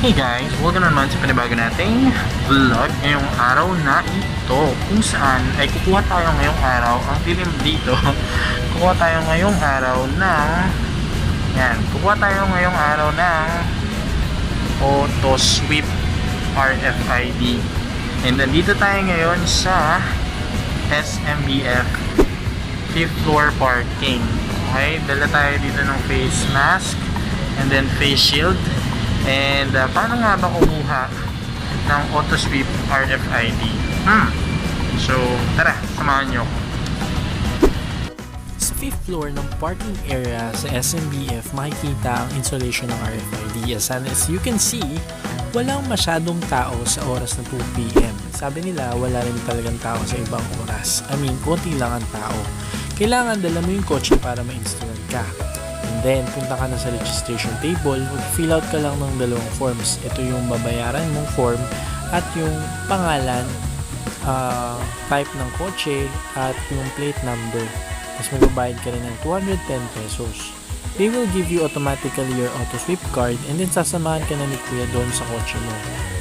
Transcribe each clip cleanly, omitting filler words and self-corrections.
Hey guys, welcome naman sa panibago nating vlog ngayong araw na ito, kung saan ay kukuha tayo ngayong araw, ang dilim dito, kukuha tayo ngayong araw ng Autosweep RFID. And nandito tayo ngayon sa SMBF 5th floor parking. Okay, dala tayo dito ng face mask and then face shield. And paano nga ba kumuha ng Autosweep RFID? So tara, samahan nyo. Sa 5th floor ng parking area sa SMBF, makikita ang installation ng RFID. As you can see, walang masyadong tao sa oras ng 2 PM. Sabi nila, wala rin talagang tao sa ibang oras. Konti lang ang tao. Kailangan dala mo yung kotse para ma-installan ka. And then, punta ka na sa registration table, mag-fill out ka lang ng dalawang forms. Ito yung babayaran mong form at yung pangalan, type ng kotse at yung plate number. Tapos magbabayad ka rin ng 210 pesos. They will give you automatically your Autosweep card and then sasamahan ka na ni Kuya doon sa kotse mo.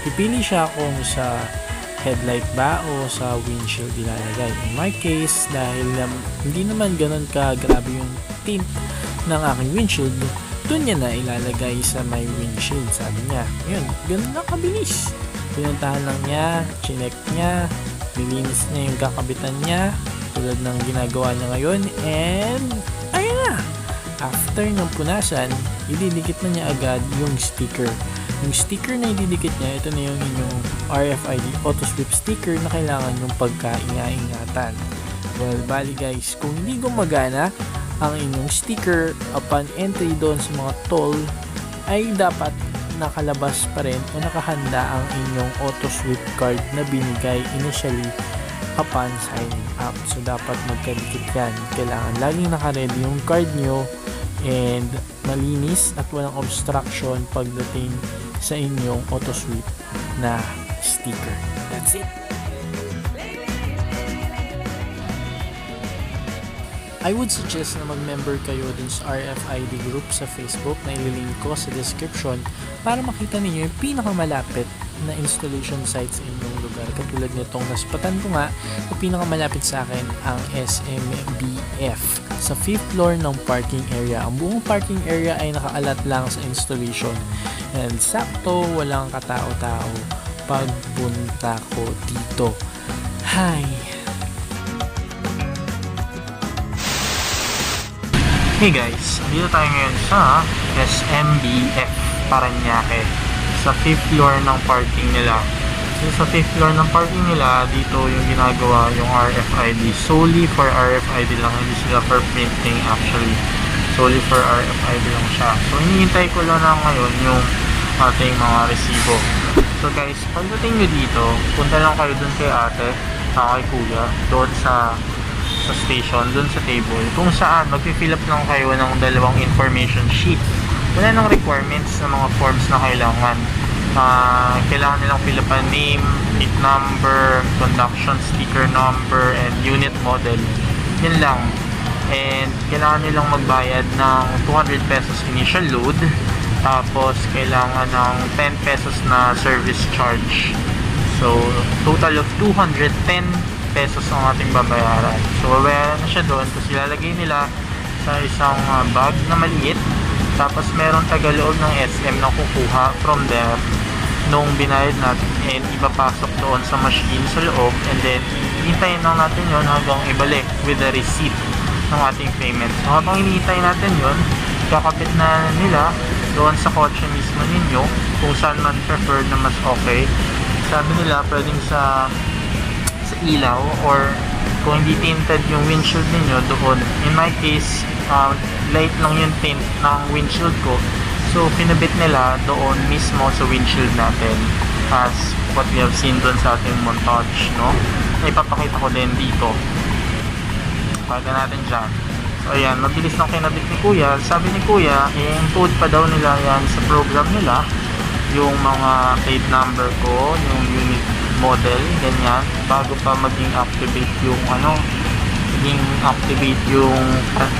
Pipili siya kung sa headlight ba o sa windshield ilalagay. In my case, dahil hindi naman ganun ka grabe yung tint ng aking windshield, doon niya na ilalagay sa my windshield. Sabi niya, yun, ganun lang kabilis. Pinuntahan lang niya, chinek niya, nilinis niya yung kakabitan niya, tulad ng ginagawa niya ngayon, and ayun na! After ng punasan, ididikit na niya agad yung sticker. Yung sticker na ididikit niya, ito na yung inyong RFID Autosweep sticker na kailangan yung pagkainga-ingatan. Well, bali guys, kung hindi gumagana ang inyong sticker upon entry doon sa mga toll, ay dapat nakalabas pa rin o nakahanda ang inyong Autosweep card na binigay initially upon signing up. So dapat magkadikit yan. Kailangan laging nakaready yung card nyo and malinis at walang obstruction pagdating sa inyong Autosweep na sticker. That's it. I would suggest na mag-member kayo dun sa RFID group sa Facebook na ililink ko sa description para makita ninyo yung pinakamalapit na installation sites sa inyong lugar. Katulad nitong naspatan ko nga, yung pinakamalapit sa akin ang SMBF sa 5th floor ng parking area. Ang buong parking area ay nakaalat lang sa installation. And sakto, walang katao-tao pagpunta ko dito. Hi! Hey guys, dito tayo ngayon sa SMBF Paranaque sa 5th floor ng parking nila. So, sa 5th floor ng parking nila, dito yung ginagawa yung RFID. Solely for RFID lang, hindi sila for printing actually. Solely for RFID lang siya. So, hinihintay ko lang na ngayon yung ating mga resibo. So guys, pagdating nyo dito, punta lang kayo dun kay ate, kay kuya, doon sa station, dun sa table, kung saan mag-fill up lang kayo ng dalawang information sheet. Wala nang requirements ng mga forms na kailangan. Kailangan nilang fill up a name, plate number, conduction sticker number, and unit model. Yun lang. And kailangan nilang magbayad ng 200 pesos initial load, tapos kailangan ng 10 pesos na service charge. So total of 210 pesos ang ating babayaran. So babayaran na siya doon, tapos ilalagay nila sa isang bag na maliit, tapos meron tagaloob ng SM na kukuha from there nung binayad natin and ipapasok doon sa machine sa loob, and then hintayin lang natin yon hanggang ibalik with the receipt ng ating payment. So habang hinihintay natin yon, kakapit na nila doon sa kotse mismo ninyo kung saan man preferred na mas okay. Sabi nila pwedeng sa ilaw, or kung hindi tinted yung windshield ninyo doon. In my case, light lang yung tint ng windshield ko, so pinabit nila doon mismo sa windshield natin, as what we have seen doon sa ating montage, no? Ipapakita ko din dito. Pagka natin dyan. So ayan, mabilis lang kinabit ni kuya. Sabi ni kuya, i-include pa daw nila yan sa program nila, yung mga plate number ko, yung unit model, ganyan, bago pa maging activate yung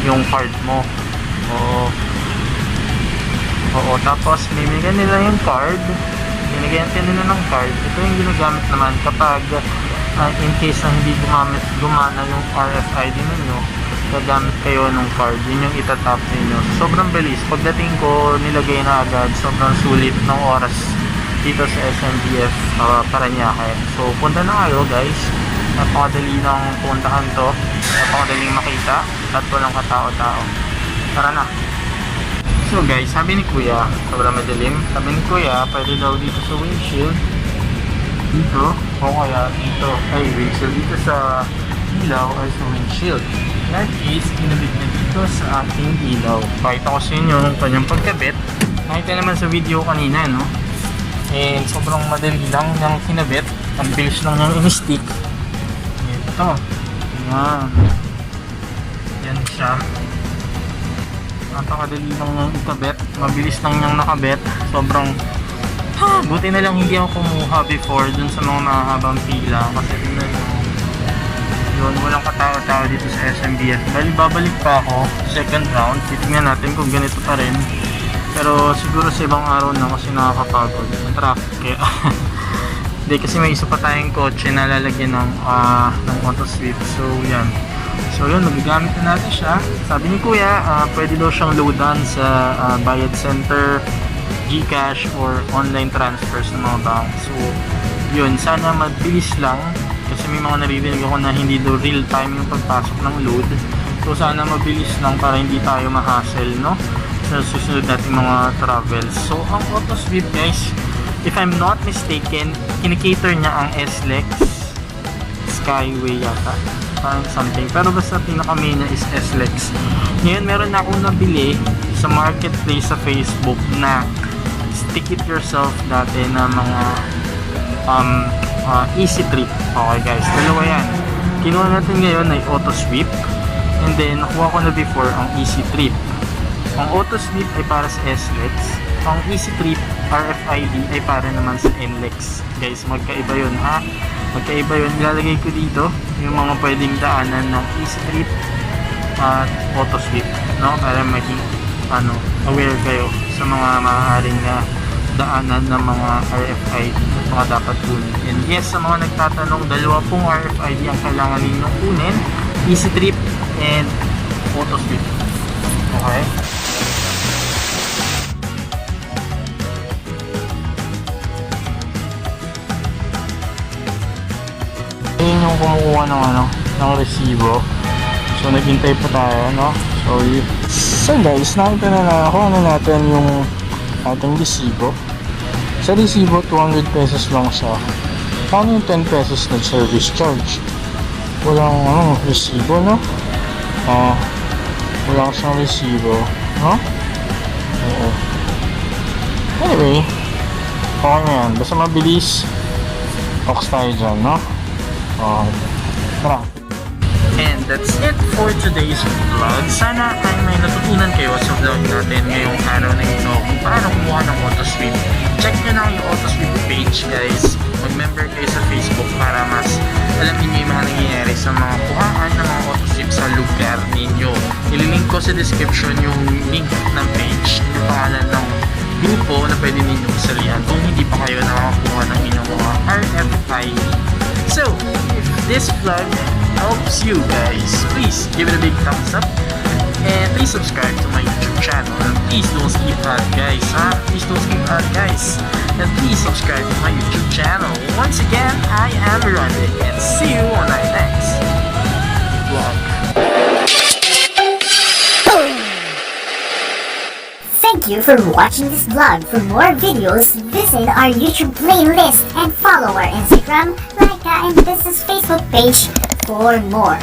yung card mo. O Oo, tapos bibigyan nila yung card. Binigyan nila ng card. Ito yung ginagamit naman kapag in case na hindi gumana yung RFID ninyo, gagamit kayo ng card. Yun yung itatap ninyo. Sobrang bilis. Pagdating ko, nilagay na agad. Sobrang sulit ng oras dito sa SMBF Paranaque. So, punta na kayo guys. Napakadali ng puntahan to. Napakadaling makita at walang katao-tao. Tara na. So guys, sabi ni Kuya, sobrang madilim. Sabi ni Kuya, pwede daw dito sa windshield. Dito, o kaya dito. Ay, windshield. Dito sa ilaw ay sa windshield. That is, kinabit na dito sa ating ilaw. Pakita ko sa inyo ng kanyang pagkabit. Nakita naman sa video kanina, no? And sobrang madali lang niyang kinabit. Ang bilis lang niyang in-stick. Ito. Yan. Yan siya. Napakadali lang niyang ikabit. Mabilis lang niyang nakabit. Sobrang buti na lang hindi ako kumuha before dun sa mga mahabang pila. Kasi tingnan nyo. Yun, walang katao-tao dito sa SMBF. Bali, babalik pa ako. Second round. Titignan natin kung ganito pa rin. Pero siguro sa ibang araw na kasi nakakapagod. Ang traffic kaya. Hindi, kasi may isa pa tayong kotse na lalagyan ng Autosweep. So, yan. So yun, magagamit na natin siya. Sabi ni Kuya, pwede daw siyang loadan sa bayad center, GCash, or online transfers ng mga bank. So yun, sana mabilis lang. Kasi may mga naririnig ako na hindi daw real time yung pagpasok ng load. So sana mabilis lang para hindi tayo ma-hassle, no? Sa susunod nating mga travels. So ang Autosweep guys, if I'm not mistaken, kinikater niya ang SLEX Skyway yata. Parang something. Pero basta pinaka-main niya is SLEX. Ngayon, meron na akong nabili sa marketplace sa Facebook na stick it yourself dati na mga Easytrip. Okay guys, dalawa yan. Kinuha natin ngayon ay Autosweep. And then, nakuha ko na before ang Easytrip. Ang Autosweep ay para sa SLEX. Ang Easytrip RFID ay para naman sa NLEX. Guys, magkaiba yun ha. Magkaiba yun. Ilalagay ko dito yung mga pwedeng daanan ng Easytrip at Autosweep, no? Para maging aware kayo sa mga maaaring daanan ng mga RFID at mga dapat kunin. And yes, sa mga nagtatanong, dalawa pong RFID ang kailangan ninyong kunin, Easytrip and Autosweep. Okay? Yun yung kumukuha ng resibo. So naghintay pa tayo, no? So guys, nakita na natin yung ating resibo. Sa resibo, 200 pesos lang siya. Paano yung 10 pesos na service charge? Walang resibo, no? Wala siyang resibo, no? Oo. Anyway, okay na yan. Basta mabilis, ox tayo dyan, no? Tara. And that's it for today's vlog. Sana ay may natutunan kayo sa vlog natin ngayong araw na ito kung paano kumuha ng Autosweep. Check nyo na yung Autosweep page guys. Mag-member kayo sa Facebook para mas alam niyo yung mga nangyayari sa mga kuhaan ng mga Autosweep sa lugar ninyo. Ililink ko sa description yung link ng page, yung pangalan ng grupo na pwede ninyong isalihan kung hindi pa kayo nakakuha ng inyong mga RFID. So, if this vlog helps you guys, please give it a big thumbs up and please subscribe to my YouTube channel. And please don't skip ad guys, Please don't skip ad guys. And please subscribe to my YouTube channel. Once again, I am Rondick and see you on my next vlog. Thank you for watching this vlog. For more videos, visit our YouTube playlist and follow our Instagram, Lyka, and business Facebook page for more.